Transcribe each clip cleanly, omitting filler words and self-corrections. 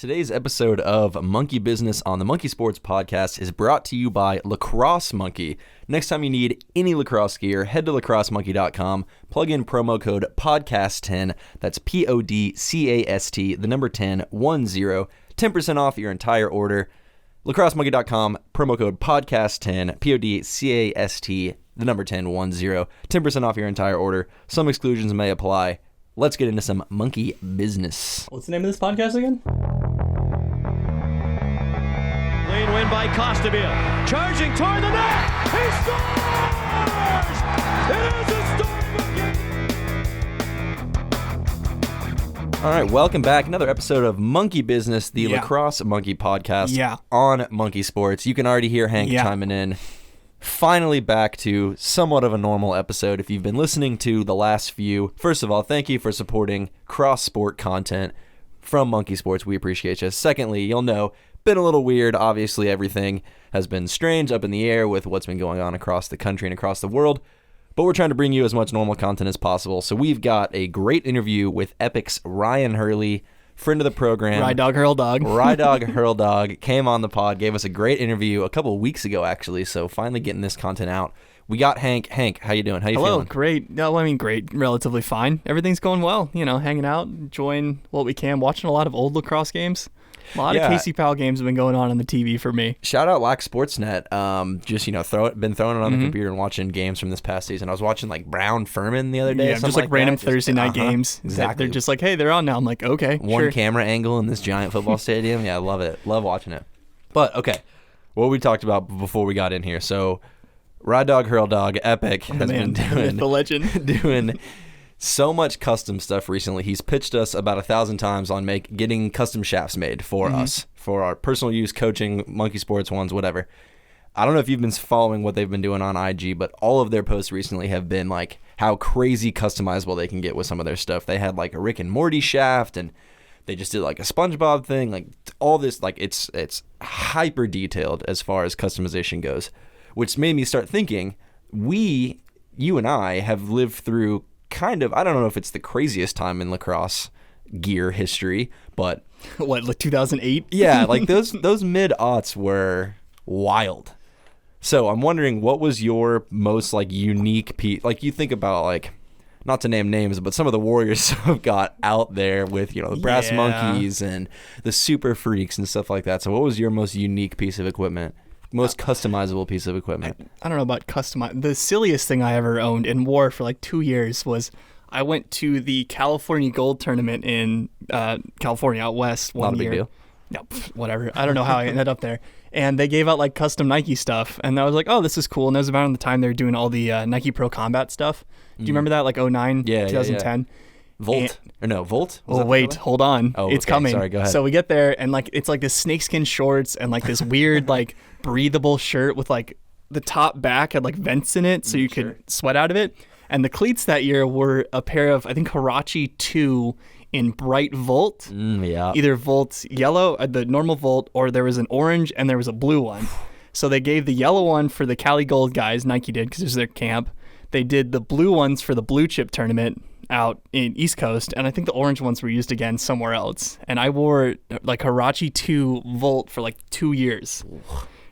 Today's episode of Monkey Business on the Monkey Sports Podcast is brought to you by Lacrosse Monkey. Next time you need any lacrosse gear, head to lacrossemonkey.com, plug in promo code PODCAST10, that's PODCAST, the number 10, 10% off your entire order. lacrossemonkey.com, promo code PODCAST10, PODCAST, the number 10, 10% off your entire order. Some exclusions may apply. Let's get into some monkey business. What's the name of this podcast again? Clean win by Costabile. Charging toward the net. He scores! It is a story. All right, welcome back. Another episode of Monkey Business, the Lacrosse Monkey Podcast on Monkey Sports. You can already hear Hank chiming in. Finally back to somewhat of a normal episode. If you've been listening to the last few, first of all, thank you for supporting cross-sport content from Monkey Sports. We appreciate you. Secondly, you'll know, been a little weird. Obviously, everything has been strange, up in the air with what's been going on across the country and across the world. But we're trying to bring you as much normal content as possible. So we've got a great interview with Epoch's Ryan Hurley, friend of the program. Rydog Hurldog. Rydog Hurldog came on the pod, gave us a great interview a couple of weeks ago, actually. So finally getting this content out. We got Hank. Hank, how you doing? How you feeling? Hello, great. No, I mean, great. Relatively fine. Everything's going well. You know, hanging out, enjoying what we can, watching a lot of old lacrosse games. A lot of Casey Powell games have been going on the TV for me. Shout out Lack Sportsnet. Just, been throwing it on the computer and watching games from this past season. I was watching like Brown Furman the other day. Yeah, just like random Thursday night games. Exactly. They're just like, hey, they're on now. I'm like, okay, One camera angle in this giant football stadium. Yeah, I love it. Love watching it. But, okay, what we talked about before we got in here. So, Rydog Hurldog, Epoch, has been doing the legend. doing so much custom stuff recently. He's pitched us about 1,000 times on getting custom shafts made for us, for our personal use, coaching, monkey sports ones, whatever. I don't know if you've been following what they've been doing on IG, but all of their posts recently have been like how crazy customizable they can get with some of their stuff. They had like a Rick and Morty shaft, and they just did like a SpongeBob thing, like all this, like it's hyper detailed as far as customization goes, which made me start thinking, you and I have lived through kind of, I don't know if it's the craziest time in lacrosse gear history, but what, like 2008? Yeah, like those mid-aughts were wild. So I'm wondering, what was your most like unique piece? Like you think about, like, not to name names, but some of the Warriors have got out there with, the Brass Monkeys and the Super Freaks and stuff like that. So what was your most unique piece of equipment? Most customizable piece of equipment? I don't know about the silliest thing I ever owned and wore for like 2 years was I went to the California Gold Tournament in California out west one year. Not a big deal. No, whatever. I don't know how I ended up there. And they gave out like custom Nike stuff. And I was like, oh, this is cool. And that was around the time they were doing all the Nike Pro Combat stuff. Do you remember that? Like 09, 2010? Yeah. Volt? Volt? Oh, wait, hold on. Oh, it's coming. Sorry, go ahead. So we get there, and like it's like this snakeskin shorts and like this weird like breathable shirt with like the top back had like vents in it so you could sweat out of it. And the cleats that year were a pair of, I think, Huarache 2 in bright Volt. Either Volt yellow, the normal Volt, or there was an orange and there was a blue one. So they gave the yellow one for the Cali Gold guys, Nike did, because it was their camp. They did the blue ones for the blue chip tournament out in East Coast, and I think the orange ones were used again somewhere else. And I wore like Huarache 2 Volt for like 2 years,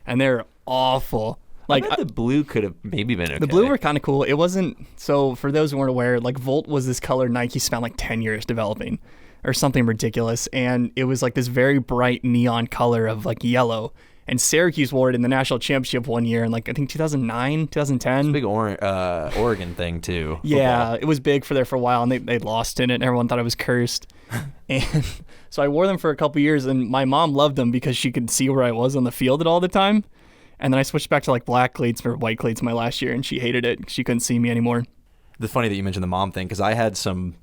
and they're awful. Like, I bet the blue could have maybe been okay. The blue were kind of cool. It wasn't, so for those who weren't aware, like Volt was this color Nike spent like 10 years developing or something ridiculous, and it was like this very bright neon color of like yellow. And Syracuse wore it in the national championship one year in like, I think 2009, 2010. It's a big Oregon thing too. Yeah, it was big for a while, and they lost in it, and everyone thought it was cursed. And so I wore them for a couple years, and my mom loved them because she could see where I was on the field all the time. And then I switched back to like black cleats or white cleats my last year, and she hated it. She couldn't see me anymore. It's funny that you mentioned the mom thing, because I had some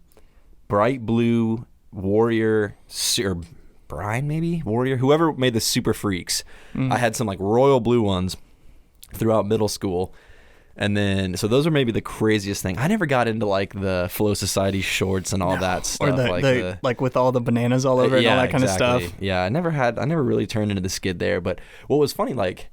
bright blue Warrior, or Brian maybe? Warrior? Whoever made the Super Freaks. I had some like royal blue ones throughout middle school. And then, so those are maybe the craziest thing. I never got into like the Flow Society shorts and all that stuff. Or the like with all the bananas all over it and all that kind of stuff. Yeah, I never really turned into the skid there. But what was funny, like,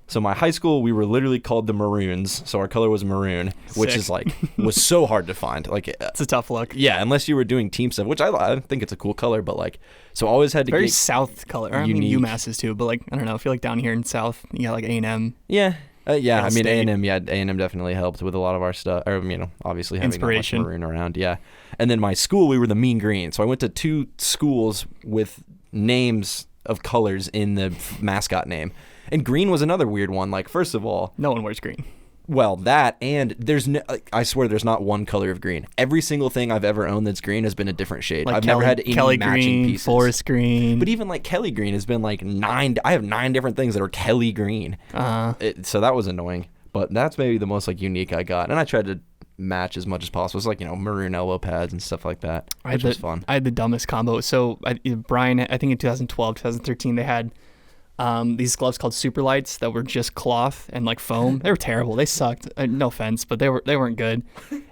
So my high school, we were literally called the Maroons. So our color was maroon, which Sick. is like was so hard to find. Like It's a tough look. yeah, unless you were doing team stuff, which I think it's a cool color, but like so always had to Very get South color. I mean, unique. UMass is too, but like I don't know. I feel like down here in South, you got like A&M. yeah. Yeah, I mean State. A&M. Yeah, A&M definitely helped with a lot of our stuff. Or obviously having that much Inspiration. maroon around. Yeah, and then my school, we were the Mean Green. So I went to 2 schools with names of colors in the mascot name, and green was another weird one. Like first of all, No one wears green. well that and there's no, I swear there's not one color of green. Every single thing I've ever owned that's green has been a different shade. Like I've never had any Kelly matching green, pieces. forest green. But even like Kelly green has been like 9. I have 9 different things that are Kelly green. So that was annoying. But that's maybe the most like unique I got, and I tried to match as much as possible. It's like maroon elbow pads and stuff like that, which was fun. I had the dumbest combo. So Brian, I think in 2012, 2013, they had these gloves called Super Lights that were just cloth and like foam. They were terrible. They sucked. No offense, but they weren't good.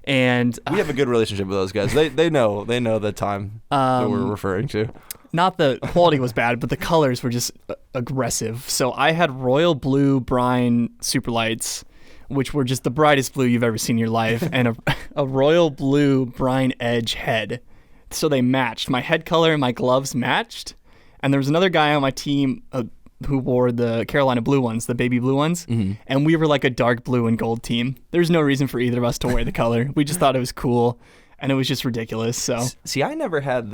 And We have a good relationship with those guys. They know the time that we're referring to. not the quality was bad, but the colors were just aggressive. So I had royal blue brine Super Lights, which were just the brightest blue you've ever seen in your life, and a royal blue brine edge head. So they matched. My head color and my gloves matched. And there was another guy on my team who wore the Carolina blue ones, the baby blue ones. Mm-hmm. And we were like a dark blue and gold team. There's no reason for either of us to wear the color. We just thought it was cool, and it was just ridiculous. So See, I never had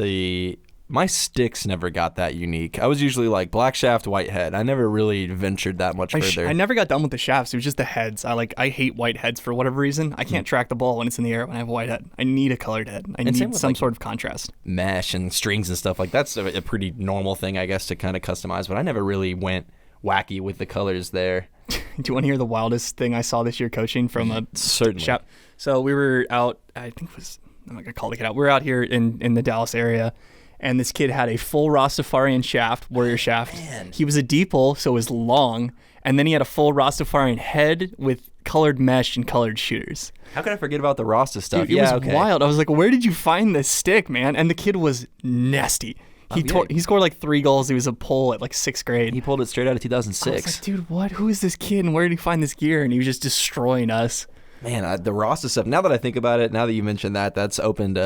my sticks never got that unique. I was usually like black shaft, white head. I never really ventured that much further. I never got done with the shafts. It was just the heads. I hate white heads for whatever reason. I can't track the ball when it's in the air when I have a white head. I need a colored head. I same need with, some like, sort of contrast. Mesh and strings and stuff like that's a pretty normal thing, I guess, to kind of customize. But I never really went wacky with the colors there. Do you want to hear the wildest thing I saw this year coaching from a Certainly. shop? So we were out, I think it was, I'm not going to call the kid out. We're out here in the Dallas area, and this kid had a full Rastafarian shaft, warrior shaft. Man. He was a deepole, so it was long, and then he had a full Rastafarian head with colored mesh and colored shooters. How could I forget about the Rasta stuff? Dude, it was wild. I was like, where did you find this stick, man? And the kid was nasty. He scored like 3 goals. He was a pole at like 6th grade. He pulled it straight out of 2006. I was like, dude, what? Who is this kid, and where did he find this gear? And he was just destroying us. Man, the Rasta stuff. Now that I think about it, now that you mentioned that, that's opened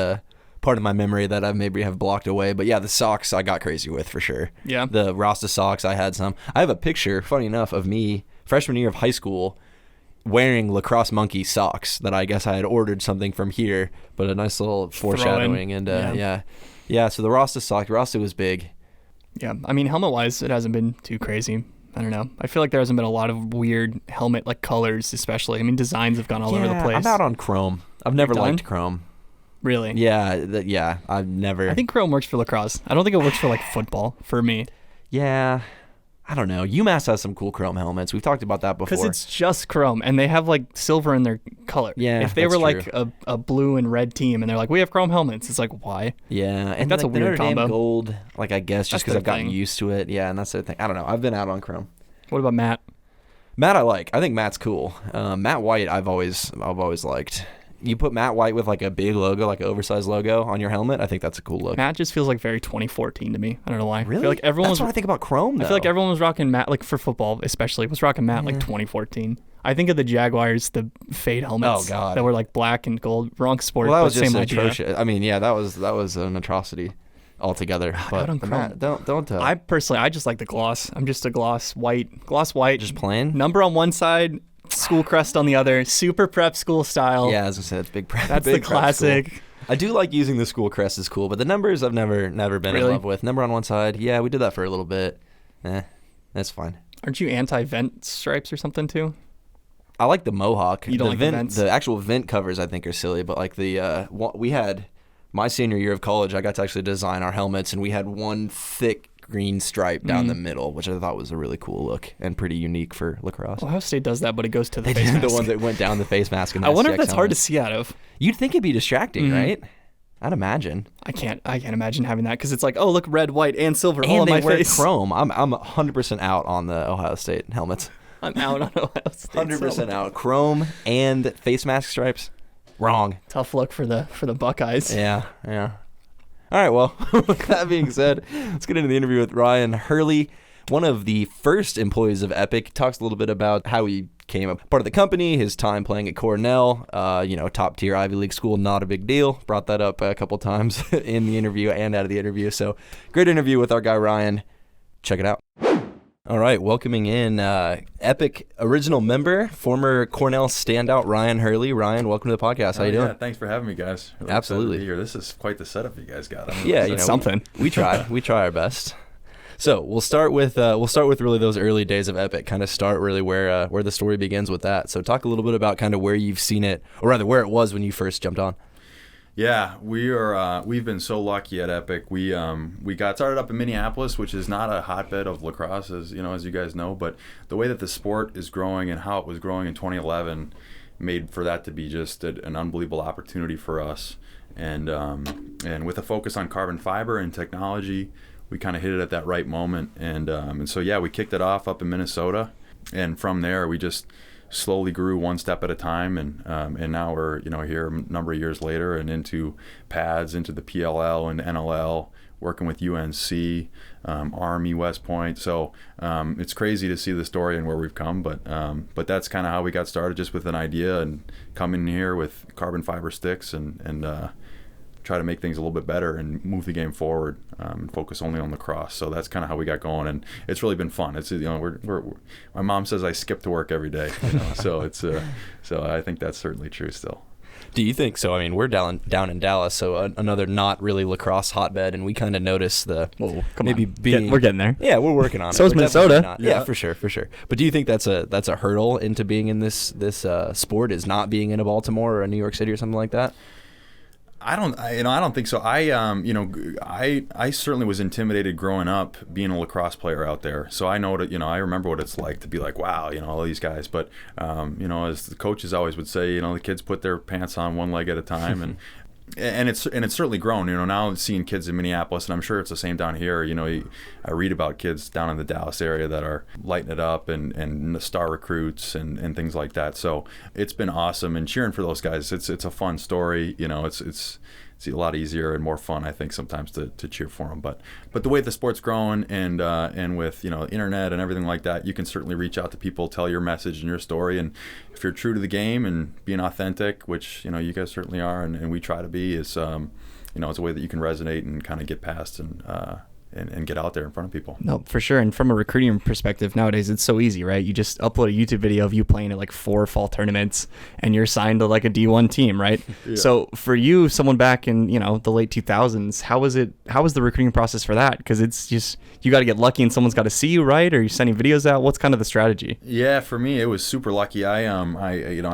part of my memory that I maybe have blocked away. But yeah, the socks I got crazy with for sure. Yeah. The Rasta socks, I had some. I have a picture, funny enough, of me freshman year of high school wearing Lacrosse Monkey socks that I guess I had ordered something from here, but a nice little foreshadowing. And yeah. So the Rasta socks, Rasta was big. Yeah, I mean, helmet-wise, it hasn't been too crazy. I don't know. I feel like there hasn't been a lot of weird helmet like colors, especially. I mean, designs have gone all over the place. I'm out on chrome. I've never liked chrome. Really? Yeah, I've never. I think chrome works for lacrosse. I don't think it works for like football for me. Yeah, I don't know. UMass has some cool chrome helmets. We've talked about that before. Because it's just chrome, and they have like silver in their color. Yeah, if they that's were like true. a blue and red team, and they're like, we have chrome helmets, it's like, why? Yeah, and that's like a weird the Notre Dame combo. gold, like I guess just That's because their I've gotten thing. used to it. Yeah, and that's the thing. I don't know. I've been out on chrome. What about Matt? Matt, I like. I think Matt's cool. Matt White, I've always liked. You put Matt White with like a big logo, like an oversized logo on your helmet. I think that's a cool look. Matt just feels like very 2014 to me. I don't know why. Really? I feel like everyone That's was. what I think about chrome. Though. I feel like everyone was rocking Matt, like for football especially, was rocking Matt like 2014. I think of the Jaguars, the fade helmets Oh, God. that were like black and gold. Wrong sport, Well, that but was just same idea. atrocious. I mean, yeah, that was an atrocity altogether. But on the chrome. Matt, don't. I personally, I just like the gloss. I'm just a gloss white. Just plain. Number on one side, school crest on the other. Super prep school style. Yeah, as I said, it's big. That's big the classic. prep school. I do like using the school crest is cool, but the numbers I've never been in Really? love with. Number on one side, yeah, we did that for a little bit. That's fine. Aren't you anti-vent stripes or something too? I like the mohawk. You don't like the vent, vents? the actual vent covers I think are silly, but like we had my senior year of college, I got to actually design our helmets, and we had one thick green stripe down the middle, which I thought was a really cool look and pretty unique for lacrosse. Ohio State does that, but it goes to the They face did the mask. ones that went down the face mask. And I wonder if STX that's hard to helmets. see out of. You'd think it'd be distracting, right? I'd imagine. I can't imagine having that because it's like, oh, look, red, white, and silver all And on they my wear face. chrome. I'm 100% out on the Ohio State helmets. I'm out on Ohio State. 100% out. Chrome and face mask stripes. Wrong. Tough look for the Buckeyes. Yeah. All right, well, with that being said, let's get into the interview with Ryan Hurley. one of the first employees of Epoch. Talks a little bit about how he became a part of the company, his time playing at Cornell, top tier Ivy League school, not a big deal. Brought that up a couple times in the interview and out of the interview. So great interview with our guy Ryan. Check it out. All right, welcoming in Epoch original member, former Cornell standout Ryan Hurley. Ryan, welcome to the podcast. How you doing? Yeah, thanks for having me, guys. Really Absolutely. excited to be here. This is quite the setup you guys got. Something. We try our best. So we'll start with really those early days of Epoch. Kind of start really where the story begins with that. So talk a little bit about kind of where you've seen it, or rather where it was when you first jumped on. Yeah, we've been so lucky at Epoch. We got started up in Minneapolis, which is not a hotbed of lacrosse, as you guys know. But the way that the sport is growing and how it was growing in 2011 made for that to be just an unbelievable opportunity for us. And with a focus on carbon fiber and technology, we kind of hit it at that right moment. And so yeah, we kicked it off up in Minnesota, and from there we just slowly grew one step at a time, and now we're here a number of years later and into pads, into the PLL and NLL, working with UNC, Army, West Point. So it's crazy to see the story and where we've come, but that's kind of how we got started, just with an idea and coming here with carbon fiber sticks and try to make things a little bit better and move the game forward, and focus only on lacrosse. So that's kind of how we got going, and it's really been fun. It's we're my mom says I skip to work every day, so it's so I think that's certainly true still. Do you think so? I mean, we're down in Dallas, so another not really lacrosse hotbed, and we kind of notice the we're getting there. Yeah, we're working on it. So is Minnesota. Yeah, for sure. But do you think that's a hurdle into being in this sport, is not being in a Baltimore or a New York City or something like that? I don't think so. I certainly was intimidated growing up being a lacrosse player out there. So I know that, I remember what it's like to be like, wow, all these guys. But, as the coaches always would say, the kids put their pants on one leg at a time. And it's certainly grown, now seeing kids in Minneapolis, and I'm sure it's the same down here. I read about kids down in the Dallas area that are lighting it up and star recruits and things like that. So it's been awesome, and cheering for those guys. It's a fun story. It's a lot easier and more fun, I think, sometimes to cheer for them. But the way the sport's growing and with internet and everything like that, you can certainly reach out to people, tell your message and your story, and if you're true to the game and being authentic, which you guys certainly are, and we try to be, is it's a way that you can resonate and kind of get past and get out there in front of people. No, for sure. And from a recruiting perspective, nowadays it's so easy, right? You just upload a YouTube video of you playing at like 4 fall tournaments and you're signed to like a D1 team, right? Yeah. So for you, someone back in, the late 2000s, how was the recruiting process for that? Because it's just, you got to get lucky and someone's got to see you, right? Or you're sending videos out. What's kind of the strategy? Yeah, for me, it was super lucky. I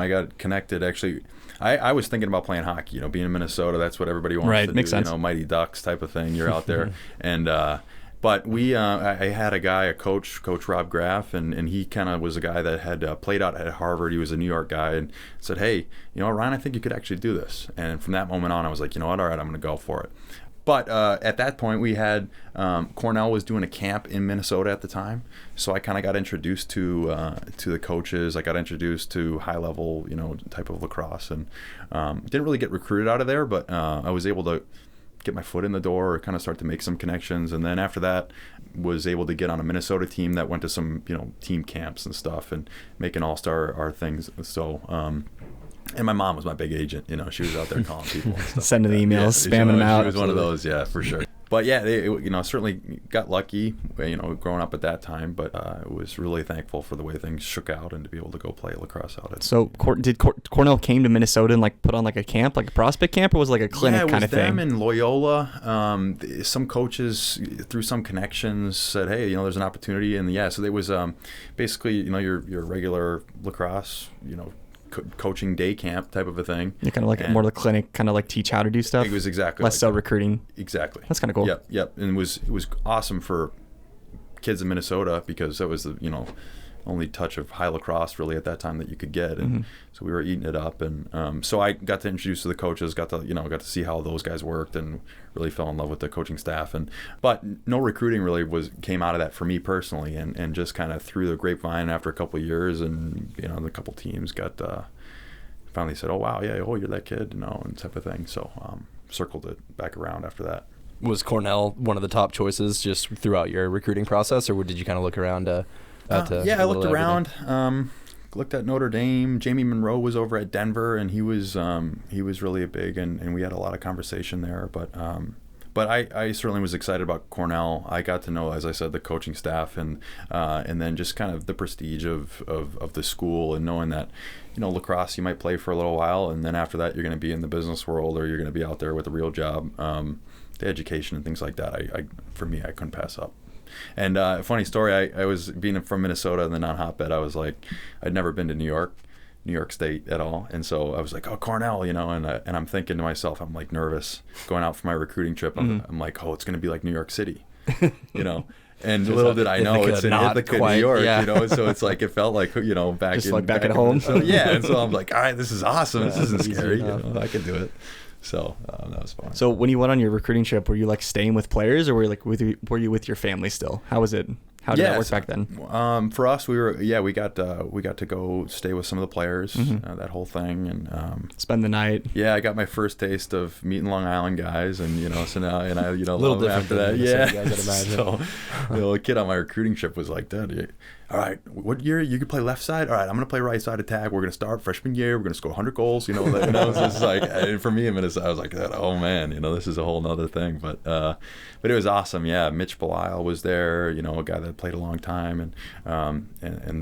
got connected actually. I was thinking about playing hockey, being in Minnesota, that's what everybody wants to do, makes sense. Mighty Ducks type of thing, you're out there. And but I had a coach Rob Graff, and he kind of was a guy that had played out at Harvard. He was a New York guy, and said, hey, Ryan, I think you could actually do this. And from that moment on, I was like, all right, I'm going to go for it. But at that point, we had Cornell was doing a camp in Minnesota at the time, so I kind of got introduced to the coaches. I got introduced to high level, type of lacrosse, and didn't really get recruited out of there, but I was able to get my foot in the door, or kind of start to make some connections, and then after that, was able to get on a Minnesota team that went to some team camps and stuff, and make an all-star things. So. And my mom was my big agent. She was out there calling people and stuff. Sending the emails, spamming them out. She was one of those, yeah, for sure. But yeah, certainly got lucky, growing up at that time. But I was really thankful for the way things shook out and to be able to go play lacrosse out at. So did Cornell came to Minnesota and like put on like a camp, like a prospect camp, or was it like a clinic kind of thing? Yeah, it was them and Loyola. Some coaches through some connections said, hey, there's an opportunity, and so there was basically your regular lacrosse, coaching day camp type of a thing. You're kind of like more of the clinic, kind of like teach how to do stuff. It was exactly less so recruiting. Exactly. That's kind of cool. Yep. And it was awesome for kids in Minnesota, because that was the only touch of high lacrosse really at that time that you could get, and so we were eating it up, and so I got to introduce to the coaches, got to see how those guys worked, and really fell in love with the coaching staff. But no recruiting really came out of that for me personally, and just kind of through the grapevine after a couple of years, and the couple teams got finally said, oh wow, yeah, you're that kid, and type of thing. So circled it back around after that. Was Cornell one of the top choices just throughout your recruiting process, or did you kind of look around? I looked around. Looked at Notre Dame. Jamie Monroe was over at Denver, and he was really big, and we had a lot of conversation there. But I certainly was excited about Cornell. I got to know, as I said, the coaching staff, and then just kind of the prestige of the school, and knowing that, lacrosse you might play for a little while, and then after that you're going to be in the business world, or you're going to be out there with a real job. The education and things like that, for me, I couldn't pass up. And a funny story, I was being from Minnesota and then on hotbed, I was like, I'd never been to New York State at all, and so I was like, oh, Cornell, and I'm thinking to myself, I'm like nervous going out for my recruiting trip. I'm like, oh, it's going to be like New York City, And little did I know it's in Ithaca, New York, so it's like, it felt like, back at home. Yeah, and so I'm like, all right, this is awesome. This isn't scary. I can do it. So that was fun. So when you went on your recruiting trip, were you like staying with players, or were you with your family still? How was it? How did that work back then? For us, we got to go stay with some of the players, that whole thing, and spend the night. Yeah, I got my first taste of meeting Long Island guys, and so now, and I a little different after that. Yeah, guys, I'd imagine. So a kid on my recruiting trip was like, Dad, all right, what year you could play left side? All right, I'm gonna play right side attack. We're gonna start freshman year. We're gonna score 100 goals. So it's like, and for me, I was like, oh man, this is a whole nother thing. But it was awesome. Yeah, Mitch Belisle was there. A guy that played a long time, and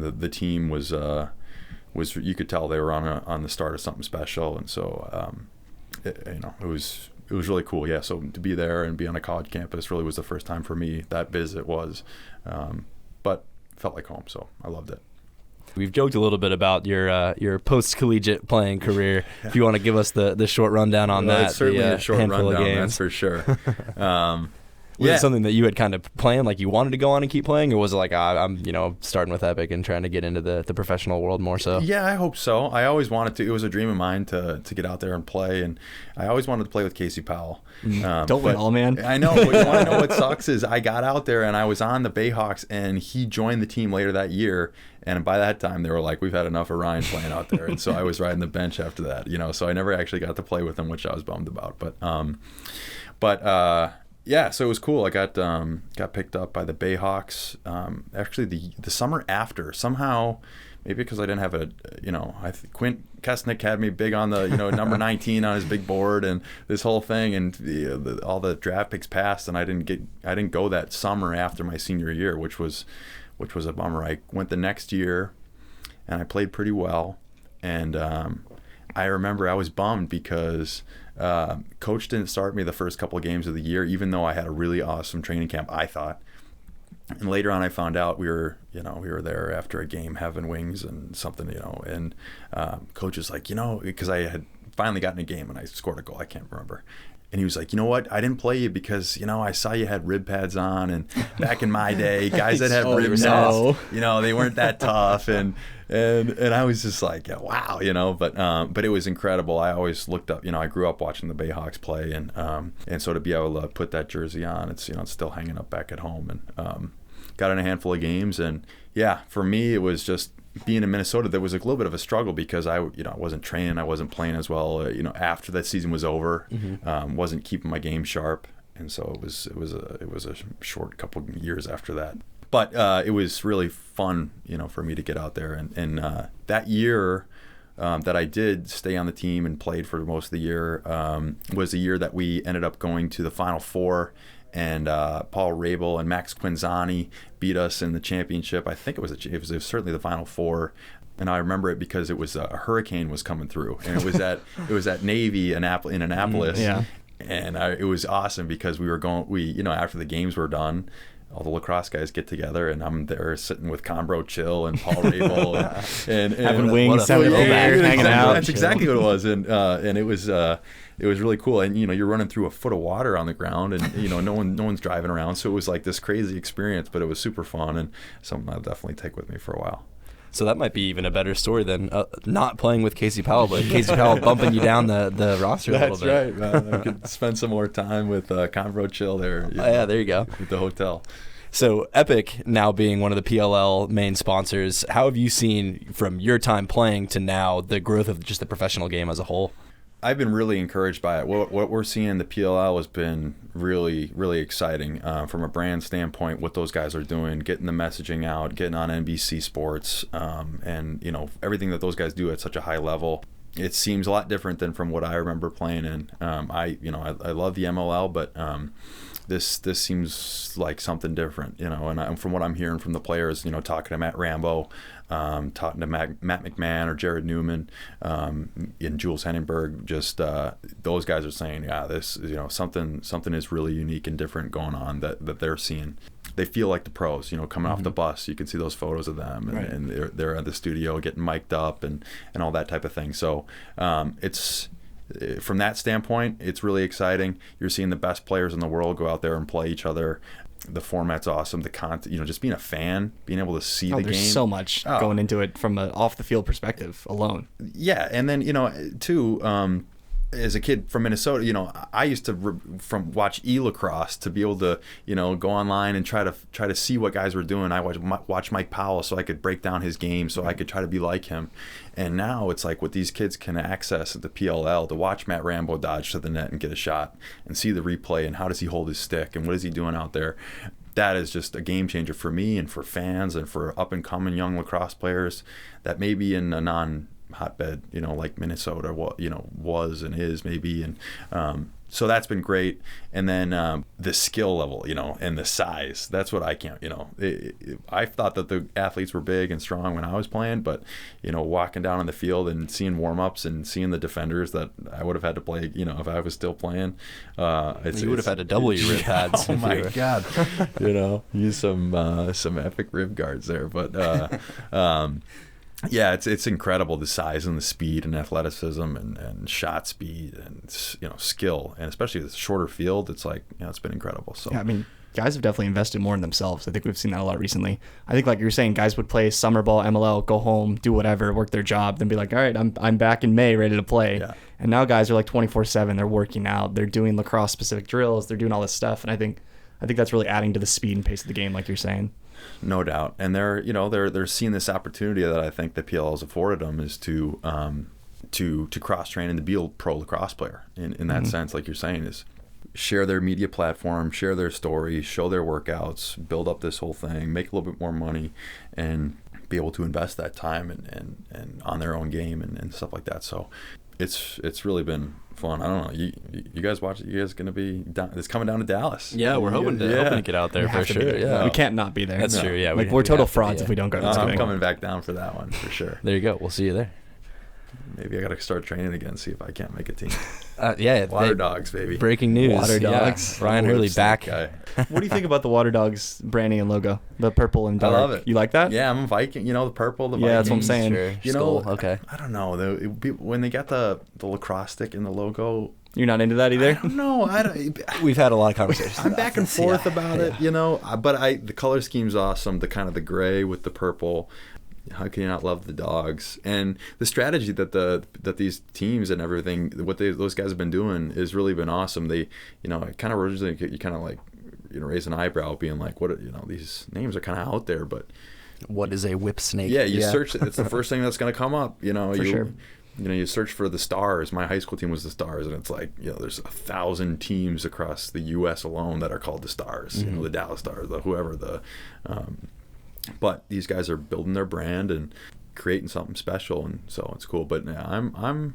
the team was you could tell they were on the start of something special, and so it was really cool. Yeah, so to be there and be on a college campus really was the first time for me. That visit was, but felt like home, so I loved it. We've joked a little bit about your post-collegiate playing career. Yeah. If you want to give us the short rundown on that. It's certainly a short rundown, that's for sure. Was it something that you had kind of planned, like you wanted to go on and keep playing, or was it like, I'm starting with Epic and trying to get into the professional world more so? Yeah, I hope so. I always wanted to. It was a dream of mine to get out there and play, and I always wanted to play with Casey Powell. Don't win all, man. I know, but you want to know what sucks is I got out there and I was on the Bayhawks, and he joined the team later that year, and by that time they were like, we've had enough of Ryan playing out there, and so I was riding the bench after that, so I never actually got to play with him, which I was bummed about, but yeah, so it was cool. I got picked up by the Bayhawks. Actually, the summer after, somehow, maybe because I didn't have Quint Kesnick had me big on the number 19 on his big board and this whole thing, and all the draft picks passed, and I didn't go that summer after my senior year, which was a bummer. I went the next year, and I played pretty well, and I remember I was bummed because coach didn't start me the first couple of games of the year, even though I had a really awesome training camp, I thought. And later on, I found out we were there after a game having wings and something, and coach was like, because I had finally gotten a game and I scored a goal, I can't remember. And he was like, you know what? I didn't play you because, I saw you had rib pads on, and back in my day, guys that had rib pads, they weren't that tough. And I was just like, wow, but it was incredible. I always looked up, I grew up watching the Bayhawks play, and so to be able to put that jersey on, it's, it's still hanging up back at home, and got in a handful of games. And yeah, for me, it was just being in Minnesota, there was a little bit of a struggle because I wasn't training, I wasn't playing as well. After that season was over, wasn't keeping my game sharp, and so it was a short couple years after that. But it was really fun, for me to get out there, and that year that I did stay on the team and played for most of the year was the year that we ended up going to the Final Four. And Paul Rabel and Max Quinzani beat us in the championship. I think it was certainly the Final Four, and I remember it because it was a hurricane was coming through, and it was at Navy in Annapolis. Yeah. And it was awesome because we after the games were done, all the lacrosse guys get together, and I'm there sitting with Combro Chill and Paul Rabel and having wings, hanging out. That's exactly what it was, and it was really cool. And you're running through a foot of water on the ground, and no one's driving around, so it was like this crazy experience, but it was super fun and something I'll definitely take with me for a while. So that might be even a better story than not playing with Casey Powell, but Casey Powell bumping you down the roster a little bit. That's right, man. I could spend some more time with Conroe Chill there. Yeah, there you go. At the hotel. So Epic now being one of the PLL main sponsors, how have you seen from your time playing to now the growth of just the professional game as a whole? I've been really encouraged by it. What we're seeing, the PLL has been really, really exciting from a brand standpoint. What those guys are doing, getting the messaging out, getting on NBC Sports, and everything that those guys do at such a high level. It seems a lot different than from what I remember playing in. I love the MLL, but this seems like something different, and from what I'm hearing from the players, talking to Matt Rambo, talking to Matt McMahon or Jared Newman, and Jules Henningberg, just those guys are saying, this something is really unique and different going on that they're seeing. They feel like the pros, coming off the bus. You can see those photos of them, and they're at the studio getting mic'd up and all that type of thing. So it's, from that standpoint, it's really exciting. You're seeing the best players in the world go out there and play each other. The format's awesome. The content, just being a fan, being able to see the game. There's so much going into it from an off the field perspective alone. Yeah, and then too. As a kid from Minnesota, I used to watch e-lacrosse to be able to, go online and try to see what guys were doing. I watch Mike Powell so I could break down his game, so I could try to be like him. And now it's like what these kids can access at the PLL, to watch Matt Rambo dodge to the net and get a shot and see the replay and how does he hold his stick and what is he doing out there. That is just a game changer for me and for fans and for up and coming young lacrosse players that may be in a non-hotbed, like Minnesota, was and is maybe, and so that's been great. And then the skill level, and the size, that's what I can't, I thought that the athletes were big and strong when I was playing, but, walking down on the field and seeing warm-ups and seeing the defenders that I would have had to play, if I was still playing. You would have had to double your rib pads. Oh my God. Use some epic rib guards there. But yeah, it's incredible, the size and the speed and athleticism and shot speed and skill, and especially the shorter field. It's like it's been incredible. So yeah, guys have definitely invested more in themselves. I think we've seen that a lot recently. I think, like you're saying, guys would play summer ball, MLL, go home, do whatever, work their job, then be like, all right, I'm back in May, ready to play. Yeah. And now guys are like 24/7. They're working out. They're doing lacrosse specific drills. They're doing all this stuff, and I think that's really adding to the speed and pace of the game, like you're saying. No doubt, and they're seeing this opportunity that I think the PLL has afforded them, is to cross train and to be a pro lacrosse player. In that sense, like you're saying, is share their media platform, share their stories, show their workouts, build up this whole thing, make a little bit more money, and be able to invest that time and on their own game and stuff like that. So it's really been fun. I don't know. You guys watch it? You guys gonna be down? It's coming down to Dallas. Yeah, we're hoping to get out there for sure. Yeah, we can't not be there. That's true. Yeah, we're total frauds if we don't go to this I'm thing. coming back down for that one for sure. There you go. We'll see you there. Maybe I got to start training again, see if I can't make a team. Water Dogs, baby. Breaking news. Water Dogs. Yeah. Ryan Hurley back. What do you think about the Water Dogs branding and logo? The purple and dark. I love it. You like that? Yeah, I'm a Viking. The purple, the Vikings. Yeah, that's what I'm saying. Sure. Skull. Okay. I don't know. When they got the lacrosse stick in the logo, You're not into that either? I don't know. We've had a lot of conversations. I'm back and forth about it, But the color scheme's awesome. The kind of the gray with the purple. How can you not love the dogs? And the strategy that these teams and everything, what those guys have been doing, has really been awesome. They, kind of originally you kind of like, raise an eyebrow, being like, what, these names are kind of out there, but what is a whip snake? Yeah, you search it. It's the first thing that's going to come up. For sure. You search for the Stars. My high school team was the Stars, and it's like, there's 1,000 teams across the U.S. alone that are called the Stars. Mm-hmm. The Dallas Stars, whoever but these guys are building their brand and creating something special, and so it's cool. But yeah, I'm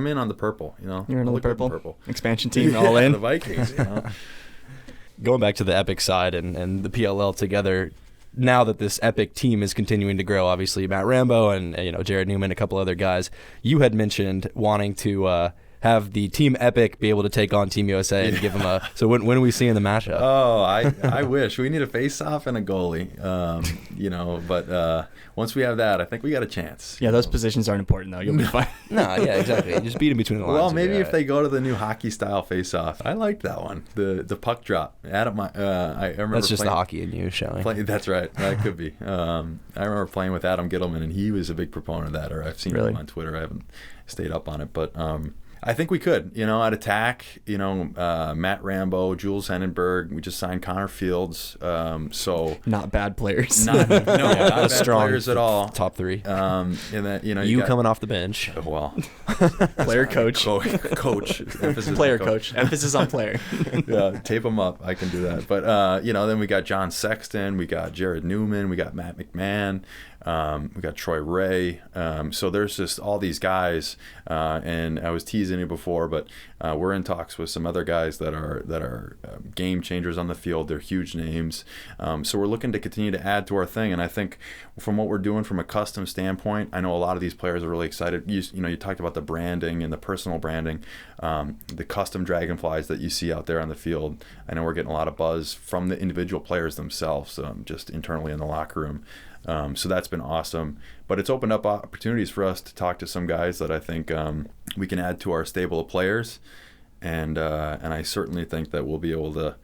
in on the purple. You're in on the purple expansion team, all in. The Vikings. Going back to the Epic side and the PLL together. Now that this Epic team is continuing to grow, obviously Matt Rambo and Jared Newman, a couple other guys, you had mentioned wanting to have the Team Epic be able to take on Team USA and give them a. So when are we seeing the matchup? Oh, I wish we need a face-off and a goalie. But once we have that, I think we got a chance. Yeah, those positions aren't important though. You'll be fine. No, yeah, exactly. You just beat them between the lines. Well, maybe if they go to the new hockey style face-off, I like that one. The puck drop. Adam, I remember. That's just the hockey in you showing. That's right. That could be. I remember playing with Adam Gittleman, and he was a big proponent of that. Or I've seen him on Twitter. I haven't stayed up on it, but. I think we could, at attack, Matt Rambo, Jules Henenberg. We just signed Connor Fields. So not bad players. not bad strong players at all. Top three. And then, you coming off the bench. Well, player coach. Coach. Emphasis Player on coach. Emphasis on player. Yeah, tape them up. I can do that. But, then we got John Sexton. We got Jared Newman. We got Matt McMahon. We got Troy Ray. So there's just all these guys, and I was teasing you before, but we're in talks with some other guys that are game changers on the field. They're huge names. So we're looking to continue to add to our thing. And I think from what we're doing from a custom standpoint, I know a lot of these players are really excited. You talked about the branding and the personal branding, the custom dragonflies that you see out there on the field. I know we're getting a lot of buzz from the individual players themselves, just internally in the locker room. So that's been awesome, but it's opened up opportunities for us to talk to some guys that I think we can add to our stable of players, and I certainly think that we'll be able to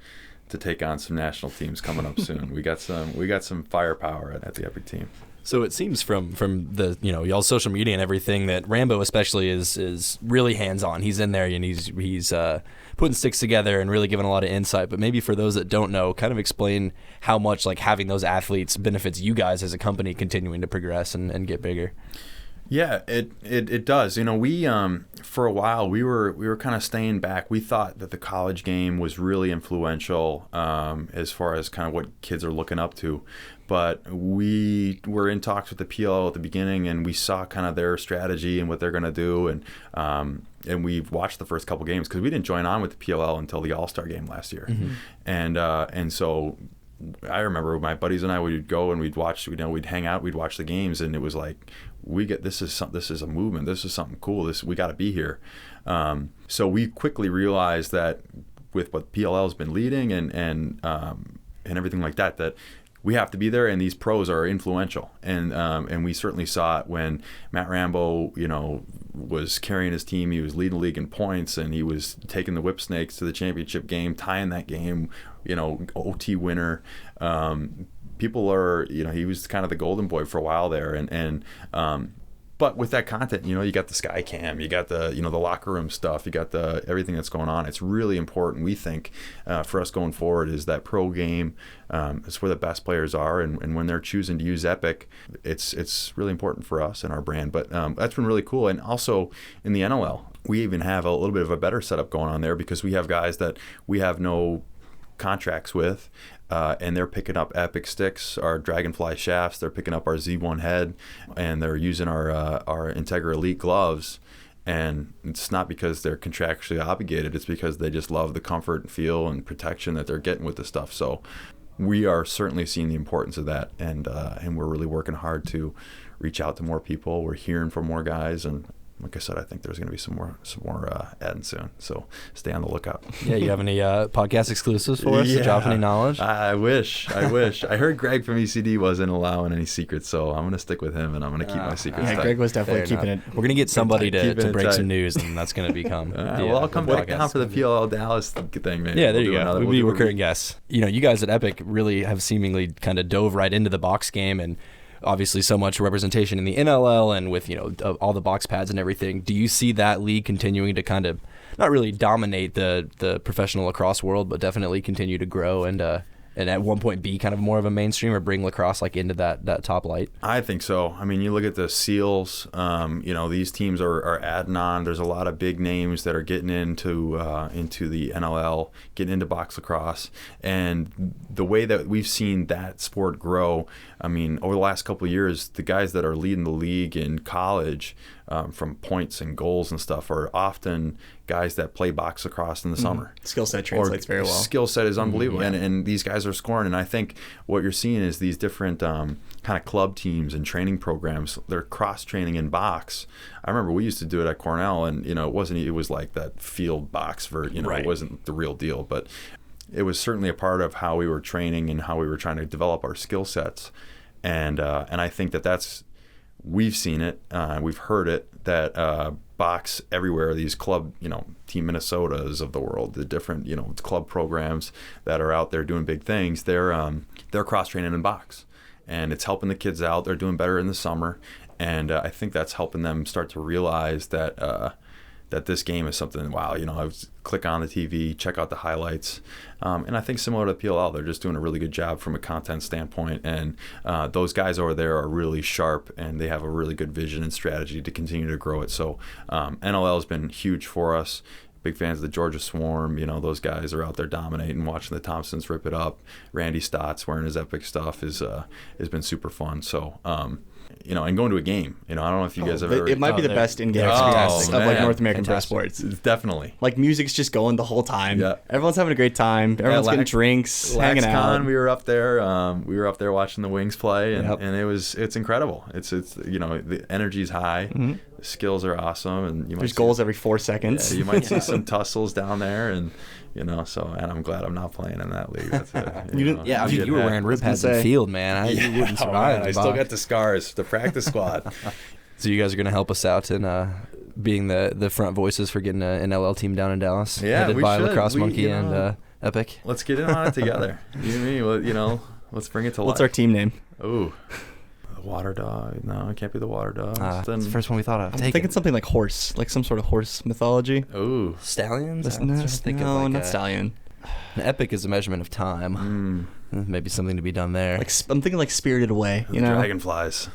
take on some national teams coming up soon. We got some firepower at the Epic team. So it seems from the y'all's social media and everything that Rambo especially is really hands on. He's in there and he's putting sticks together and really giving a lot of insight. But maybe for those that don't know, kind of explain how much like having those athletes benefits you guys as a company continuing to progress and get bigger. Yeah, it does. We for a while we were kind of staying back. We thought that the college game was really influential as far as kind of what kids are looking up to. But we were in talks with the PLL at the beginning, and we saw kind of their strategy and what they're going to do, and we've watched the first couple games because we didn't join on with the PLL until the All-Star game last year, and so I remember my buddies and I would go and we'd watch, we'd hang out, we'd watch the games, and it was like this is a movement, this is something cool, we got to be here. So we quickly realized that with what PLL has been leading and everything like that we have to be there, and these pros are influential, and we certainly saw it when Matt Rambo, was carrying his team. He was leading the league in points, and he was taking the Whip Snakes to the championship game, tying that game, OT winner. People are, he was kind of the golden boy for a while there, but with that content, you got the sky cam, you got the, the locker room stuff, you got the everything that's going on. It's really important, we think, for us going forward, is that pro game. It's where the best players are, and when they're choosing to use Epic, it's really important for us and our brand. But that's been really cool. And also in the NLL, we even have a little bit of a better setup going on there because we have guys that we have no contracts with, and they're picking up Epic sticks, our Dragonfly shafts, they're picking up our Z1 head, and they're using our Integra Elite gloves. And it's not because they're contractually obligated, it's because they just love the comfort and feel and protection that they're getting with the stuff. So we are certainly seeing the importance of that, and we're really working hard to reach out to more people. We're hearing from more guys, and like I said, I think there's going to be some more adding soon. So stay on the lookout. Yeah, you have any podcast exclusives for us to drop any knowledge? I wish. I heard Greg from ECD wasn't allowing any secrets, so I'm going to speak with him, and I'm going to keep my secrets tight. Greg was definitely keeping it. We're going to get somebody to break some news, and that's going to become. Well, I'll come back down for the PLL Dallas thing, maybe. Yeah, there you go. We'll be recurring guests. You guys at Epic really have seemingly kind of dove right into the box game, and obviously so much representation in the NLL and with all the box pads and everything. Do you see that league continuing to kind of not really dominate the professional lacrosse world, but definitely continue to grow and at one point be kind of more of a mainstream or bring lacrosse like into that top light? I think so. I mean, you look at the SEALs, these teams are adding on. There's a lot of big names that are getting into the NLL, getting into box lacrosse. And the way that we've seen that sport grow, I mean, over the last couple of years, the guys that are leading the league in college from points and goals and stuff are often guys that play box lacrosse in the summer. Skill set translates very well. Skill set is unbelievable, and these guys are scoring. And I think what you're seeing is these different kind of club teams and training programs. They're cross training in box. I remember we used to do it at Cornell, and it was like that field box for It wasn't the real deal, but it was certainly a part of how we were training and how we were trying to develop our skill sets. And I think that's we've seen it, we've heard it, that box everywhere, these club, Team Minnesotas of the world, the different, club programs that are out there doing big things, they're cross-training in box. And it's helping the kids out. They're doing better in the summer. And I think that's helping them start to realize that that this game is something, wow, I was click on the TV, check out the highlights. And I think similar to PLL, they're just doing a really good job from a content standpoint. And those guys over there are really sharp, and they have a really good vision and strategy to continue to grow it. So NLL has been huge for us. Big fans of the Georgia Swarm. Those guys are out there dominating, watching the Thompsons rip it up. Randy Stott's wearing his Epic stuff has been super fun. So, and going to a game. I don't know if you guys have ever. It might be the best in-game experience of like North American pro sports. Definitely. Like music's just going the whole time. Yeah. Everyone's having a great time. Everyone's getting drinks, hanging out. We were up there. We were up there watching the Wings play, and it's incredible. It's the energy's high. Mm-hmm. The skills are awesome, and there's goals every 4 seconds. Yeah, you might see some tussles down there, and and I'm glad I'm not playing in that league. That's you were wearing rib pads in the field, man. You wouldn't survive. I still got the scars. The practice squad. So you guys are going to help us out in being the front voices for getting an LL team down in Dallas. Yeah, headed we by should. Lacrosse Monkey and Epic. Let's get in on it together. You and me. Well, let's bring it to life. What's our team name? Ooh. Water dog. No, it can't be the water dog. That's the first one we thought of. I'm thinking something like horse, like some sort of horse mythology. Ooh. Stallions? No, not stallion. An epic is a measurement of time. Maybe something to be done there. I'm thinking like Spirited Away. Dragonflies.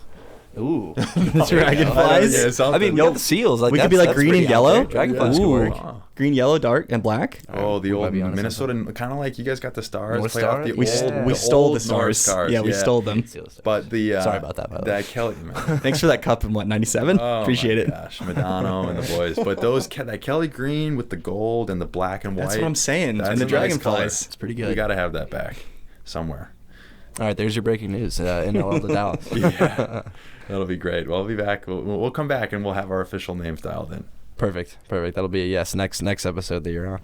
Ooh. Dragonflies? I mean, we got the seals. We could be like green and yellow. Dragonflies could work. Green, yellow, dark, and black. The old Minnesota, kind of like you guys got the stars. North Star? We stole the stars. Yeah, we stole them. But sorry about that, by the way. That Kelly, man. Thanks for that cup in 97? Appreciate it. Gosh, Madonna and the boys. But that Kelly green with the gold and the black and white. That's what I'm saying. And the dragonflies. It's pretty good. We got to have that back somewhere. All right, there's your breaking news. NLL to Dallas. Yeah, that'll be great. We'll be back. We'll come back and we'll have our official names dialed in. Perfect. That'll be a yes. Next episode that you're on.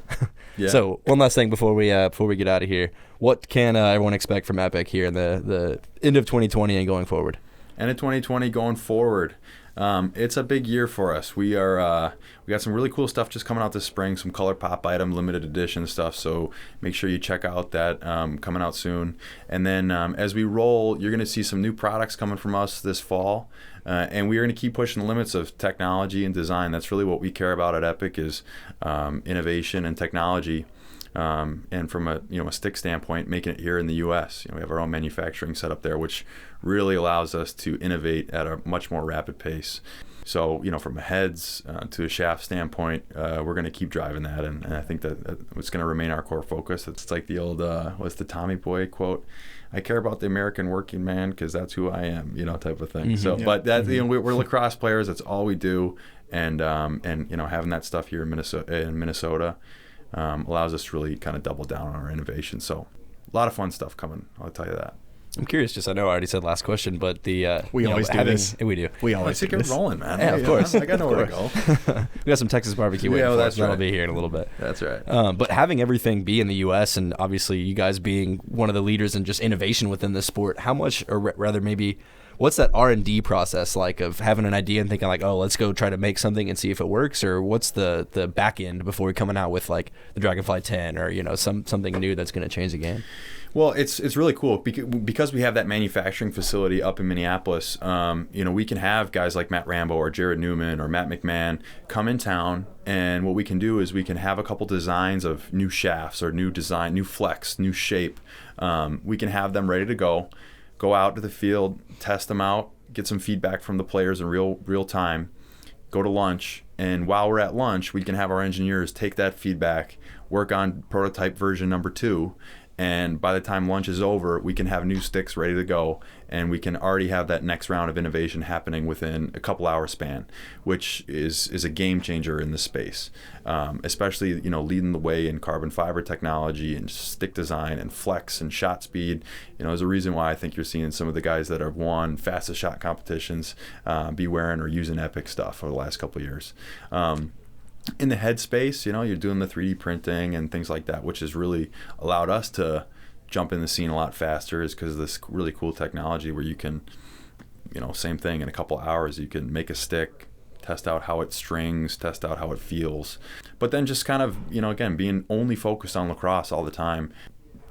Yeah. So one last thing before we get out of here, what can everyone expect from Epic here in the end of 2020 and going forward? End of 2020 going forward. It's a big year for us. We got some really cool stuff just coming out this spring, some color pop item, limited edition stuff. So make sure you check out that coming out soon. And then as we roll, you're going to see some new products coming from us this fall. And we're going to keep pushing the limits of technology and design. That's really what we care about at Epic is innovation and technology. And from a stick standpoint, making it here in the U.S. We have our own manufacturing setup there, which really allows us to innovate at a much more rapid pace. So, from a heads to a shaft standpoint, we're going to keep driving that, and I think that it's going to remain our core focus. It's like the old, what's the Tommy Boy quote? I care about the American working man because that's who I am, type of thing. Mm-hmm, so, but that we're lacrosse players. That's all we do, and having that stuff here in Minnesota allows us to really kind of double down on our innovation. So, a lot of fun stuff coming. I'll tell you that. I'm curious, just I know I already said last question, but we always do this. We do. We always do this. Keep rolling, man. Yeah, of course. I got nowhere to go. We got some Texas barbecue waiting for us. That'll be here in a little bit. That's right. But having everything be in the U.S. and obviously you guys being one of the leaders in just innovation within this sport, how much, or rather maybe, what's that R&D process like of having an idea and thinking like, oh, let's go try to make something and see if it works, or what's the back end before coming out with like the Dragonfly 10 or something new that's going to change the game? Well, it's really cool because we have that manufacturing facility up in Minneapolis. We can have guys like Matt Rambo or Jared Newman or Matt McMahon come in town, and what we can do is we can have a couple designs of new shafts or new design, new flex, new shape. We can have them ready to go out to the field, test them out, get some feedback from the players in real time, go to lunch, and while we're at lunch, we can have our engineers take that feedback, work on prototype version number 2. And by the time lunch is over, we can have new sticks ready to go, and we can already have that next round of innovation happening within a couple hour span, which is a game changer in this space. Especially leading the way in carbon fiber technology and stick design and flex and shot speed. There's a reason why I think you're seeing some of the guys that have won fastest shot competitions be wearing or using Epic stuff over the last couple of years. In the head space, you're doing the 3D printing and things like that, which has really allowed us to jump in the scene a lot faster, is because of this really cool technology where you can, same thing, in a couple hours, you can make a stick, test out how it strings, test out how it feels. But then just kind of, again, being only focused on lacrosse all the time,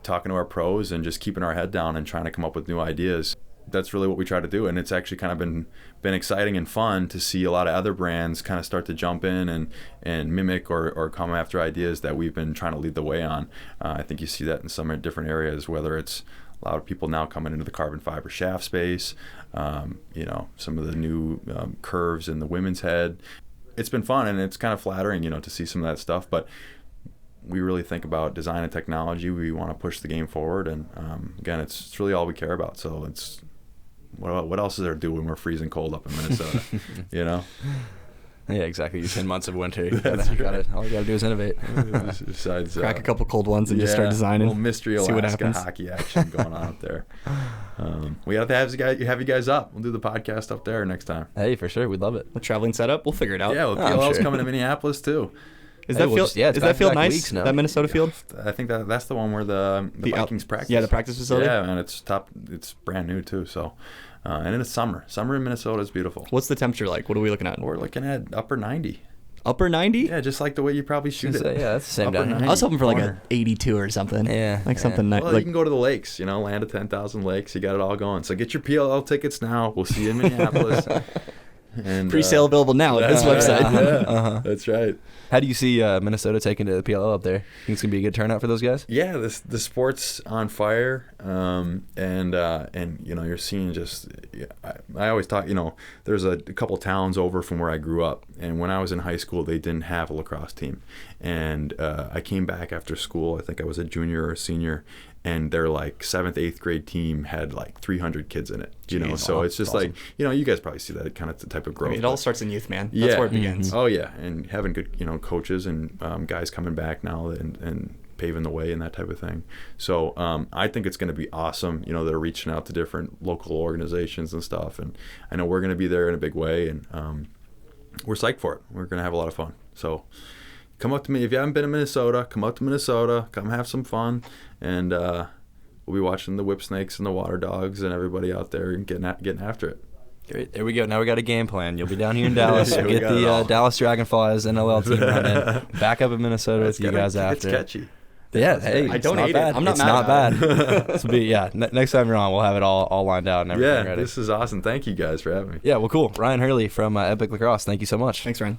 talking to our pros and just keeping our head down and trying to come up with new ideas. that's really what we try to do, and it's actually kind of been exciting and fun to see a lot of other brands kind of start to jump in and mimic or come after ideas that we've been trying to lead the way on. I think you see that in some different areas, whether it's a lot of people now coming into the carbon fiber shaft space, some of the new curves in the women's head. It's been fun, and it's kind of flattering, to see some of that stuff, but we really think about design and technology. We want to push the game forward, and again, it's really all we care about. So it's what else is there to do when we're freezing cold up in Minnesota? Yeah, exactly. 10 months of winter. All you gotta do is innovate. Besides, crack a couple cold ones and just start designing. A little mystery Alaska hockey action going on up there. We have to have you guys up. We'll do the podcast up there next time. Hey, for sure. We'd love it. The traveling setup, we'll figure it out. Yeah, PLL's coming to Minneapolis too. Is that field nice? That Minnesota field? I think that's the one where the Vikings practice. Yeah, the practice facility. Yeah, and it's brand new too. So, and it's summer. Summer in Minnesota is beautiful. What's the temperature like? What are we looking at? We're looking at upper 90. Upper 90? Yeah, just like the way you probably shoot it. Yeah, that's the same down here. I was hoping for like a 82 or something. Yeah, something nice. Well, you can go to the lakes. Land of 10,000 lakes. You got it all going. So get your PLL tickets now. We'll see you in Minneapolis. And pre-sale available now at this website. Yeah, that's right. How do you see Minnesota taking to the PLL up there? Think it's gonna be a good turnout for those guys? Yeah, the sport's on fire, and you're seeing just. I always talk. There's a couple towns over from where I grew up, and when I was in high school, they didn't have a lacrosse team, and I came back after school. I think I was a junior or a senior. And their 7th, 8th grade team had 300 kids in it, Jeez, so it's just awesome. you guys probably see that kind of type of growth. It all starts in youth, man. That's where it begins. Oh yeah, and having good coaches and guys coming back now and paving the way and that type of thing. So I think it's going to be awesome. They're reaching out to different local organizations and stuff, and I know we're going to be there in a big way, and we're psyched for it. We're going to have a lot of fun. So. Come up to me if you haven't been to Minnesota. Come up to Minnesota. Come have some fun, and we'll be watching the whip snakes and the water dogs and everybody out there and getting after it. Great. There we go. Now we got a game plan. You'll be down here in Dallas. We'll get the Dallas Dragonflies NLL team running. Back up in Minnesota with you guys after. It's catchy. Yeah, hey, I don't hate it. I'm not mad. It's not bad. So next time you're on, we'll have it all lined out and everything ready. This is awesome. Thank you guys for having me. Yeah, well, cool. Ryan Hurley from Epoch Lacrosse. Thank you so much. Thanks, Ryan.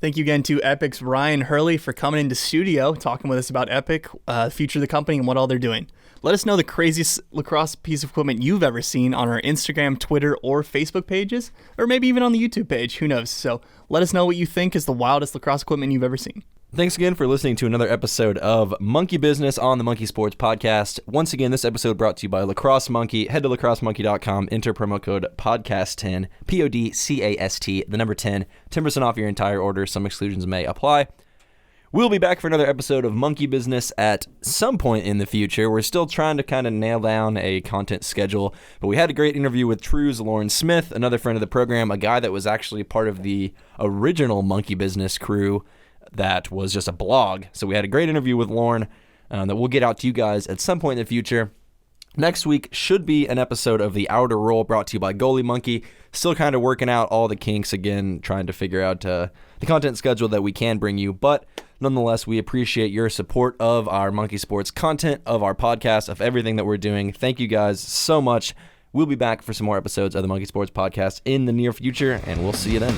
Thank you again to Epoch's Ryan Hurley for coming into studio, talking with us about Epoch, future of the company, and what all they're doing. Let us know the craziest lacrosse piece of equipment you've ever seen on our Instagram, Twitter, or Facebook pages, or maybe even on the YouTube page. Who knows? So let us know what you think is the wildest lacrosse equipment you've ever seen. Thanks again for listening to another episode of Monkey Business on the Monkey Sports Podcast. Once again, this episode brought to you by Lacrosse Monkey. Head to lacrossemonkey.com, enter promo code PODCAST10, PODCAST, the number 10, 10% off your entire order. Some exclusions may apply. We'll be back for another episode of Monkey Business at some point in the future. We're still trying to kind of nail down a content schedule, but we had a great interview with True's Lauren Smith, another friend of the program, a guy that was actually part of the original Monkey Business crew that was just a blog. So we had a great interview with Lauren that we'll get out to you guys at some point in the future. Next week should be an episode of The Outer Roll brought to you by Goalie Monkey. Still kind of working out all the kinks again, trying to figure out the content schedule that we can bring you. But nonetheless, we appreciate your support of our Monkey Sports content, of our podcast, of everything that we're doing. Thank you guys so much. We'll be back for some more episodes of the Monkey Sports Podcast in the near future, and we'll see you then.